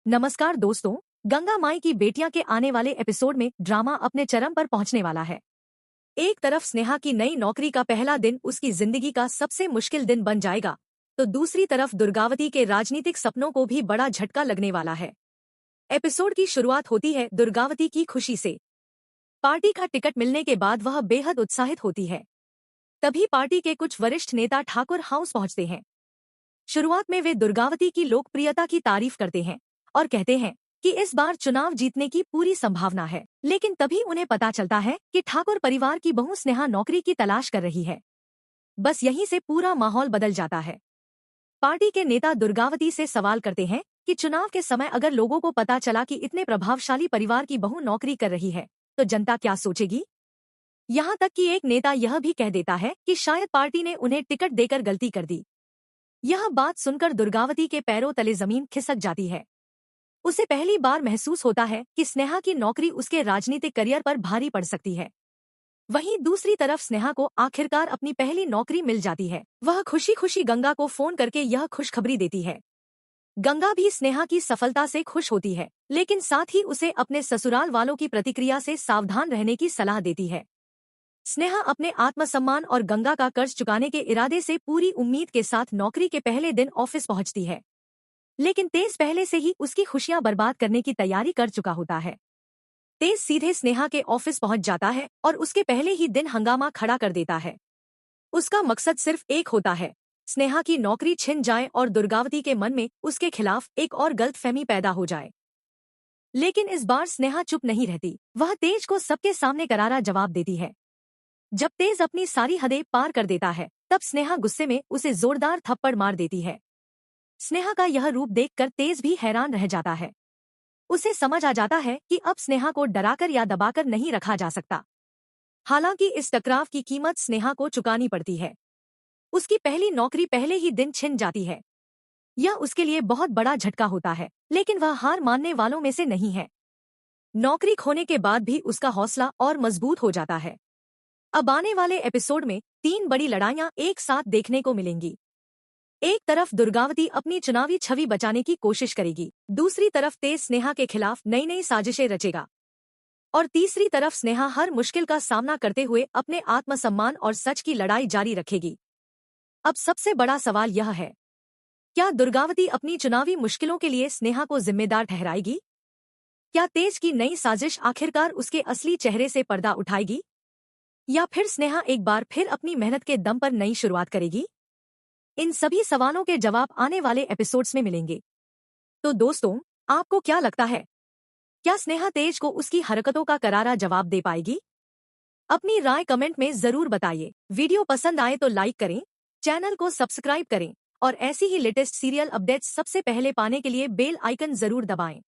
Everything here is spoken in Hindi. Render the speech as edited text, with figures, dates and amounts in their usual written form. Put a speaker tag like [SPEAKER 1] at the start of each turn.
[SPEAKER 1] नमस्कार दोस्तों। गंगा माई की बेटियां के आने वाले एपिसोड में ड्रामा अपने चरम पर पहुंचने वाला है। एक तरफ स्नेहा की नई नौकरी का पहला दिन उसकी जिंदगी का सबसे मुश्किल दिन बन जाएगा, तो दूसरी तरफ दुर्गावती के राजनीतिक सपनों को भी बड़ा झटका लगने वाला है। एपिसोड की शुरुआत होती है दुर्गावती की खुशी से। पार्टी का टिकट मिलने के बाद वह बेहद उत्साहित होती है। तभी पार्टी के कुछ वरिष्ठ नेता ठाकुर हाउस पहुंचते हैं। शुरुआत में वे दुर्गावती की लोकप्रियता की तारीफ करते हैं और कहते हैं कि इस बार चुनाव जीतने की पूरी संभावना है। लेकिन तभी उन्हें पता चलता है कि ठाकुर परिवार की बहू स्नेहा नौकरी की तलाश कर रही है। बस यहीं से पूरा माहौल बदल जाता है। पार्टी के नेता दुर्गावती से सवाल करते हैं कि चुनाव के समय अगर लोगों को पता चला कि इतने प्रभावशाली परिवार की बहू नौकरी कर रही है, तो जनता क्या सोचेगी। यहाँ तक कि एक नेता यह भी कह देता है कि शायद पार्टी ने उन्हें टिकट देकर गलती कर दी। यह बात सुनकर दुर्गावती के पैरों तले जमीन खिसक जाती है। उसे पहली बार महसूस होता है कि स्नेहा की नौकरी उसके राजनीतिक करियर पर भारी पड़ सकती है। वहीं दूसरी तरफ स्नेहा को आखिरकार अपनी पहली नौकरी मिल जाती है। वह खुशी खुशी गंगा को फोन करके यह खुशखबरी देती है। गंगा भी स्नेहा की सफलता से खुश होती है, लेकिन साथ ही उसे अपने ससुराल वालों की प्रतिक्रिया से सावधान रहने की सलाह देती है। स्नेहा अपने आत्मसम्मान और गंगा का कर्ज चुकाने के इरादे से पूरी उम्मीद के साथ नौकरी के पहले दिन ऑफिस पहुंचती है। लेकिन तेज पहले से ही उसकी खुशियां बर्बाद करने की तैयारी कर चुका होता है। तेज सीधे स्नेहा के ऑफिस पहुंच जाता है और उसके पहले ही दिन हंगामा खड़ा कर देता है। उसका मकसद सिर्फ एक होता है, स्नेहा की नौकरी छिन जाए और दुर्गावती के मन में उसके खिलाफ एक और गलतफहमी पैदा हो जाए। लेकिन इस बार स्नेहा चुप नहीं रहती। वह तेज को सबके सामने करारा जवाब देती है। जब तेज अपनी सारी हदें पार कर देता है, तब स्नेहा गुस्से में उसे जोरदार थप्पड़ मार देती है। स्नेहा का यह रूप देखकर तेज भी हैरान रह जाता है। उसे समझ आ जाता है कि अब स्नेहा को डराकर या दबाकर नहीं रखा जा सकता। हालांकि इस टकराव की कीमत स्नेहा को चुकानी पड़ती है। उसकी पहली नौकरी पहले ही दिन छिन जाती है। यह उसके लिए बहुत बड़ा झटका होता है, लेकिन वह हार मानने वालों में से नहीं है। नौकरी खोने के बाद भी उसका हौसला और मजबूत हो जाता है। अब आने वाले एपिसोड में 3 बड़ी लड़ाइयां एक साथ देखने को मिलेंगी। एक तरफ दुर्गावती अपनी चुनावी छवि बचाने की कोशिश करेगी, दूसरी तरफ तेज स्नेहा के खिलाफ नई नई साजिशें रचेगा और तीसरी तरफ स्नेहा हर मुश्किल का सामना करते हुए अपने आत्मसम्मान और सच की लड़ाई जारी रखेगी। अब सबसे बड़ा सवाल यह है, क्या दुर्गावती अपनी चुनावी मुश्किलों के लिए स्नेहा को जिम्मेदार ठहराएगी? क्या तेज की नई साजिश आखिरकार उसके असली चेहरे से पर्दा उठाएगी, या फिर स्नेहा एक बार फिर अपनी मेहनत के दम पर नई शुरुआत करेगी? इन सभी सवालों के जवाब आने वाले एपिसोड्स में मिलेंगे। तो दोस्तों, आपको क्या लगता है, क्या स्नेहा तेज को उसकी हरकतों का करारा जवाब दे पाएगी? अपनी राय कमेंट में जरूर बताइए। वीडियो पसंद आए तो लाइक करें, चैनल को सब्सक्राइब करें और ऐसी ही लेटेस्ट सीरियल अपडेट्स सबसे पहले पाने के लिए बेल आइकन जरूर दबाएं।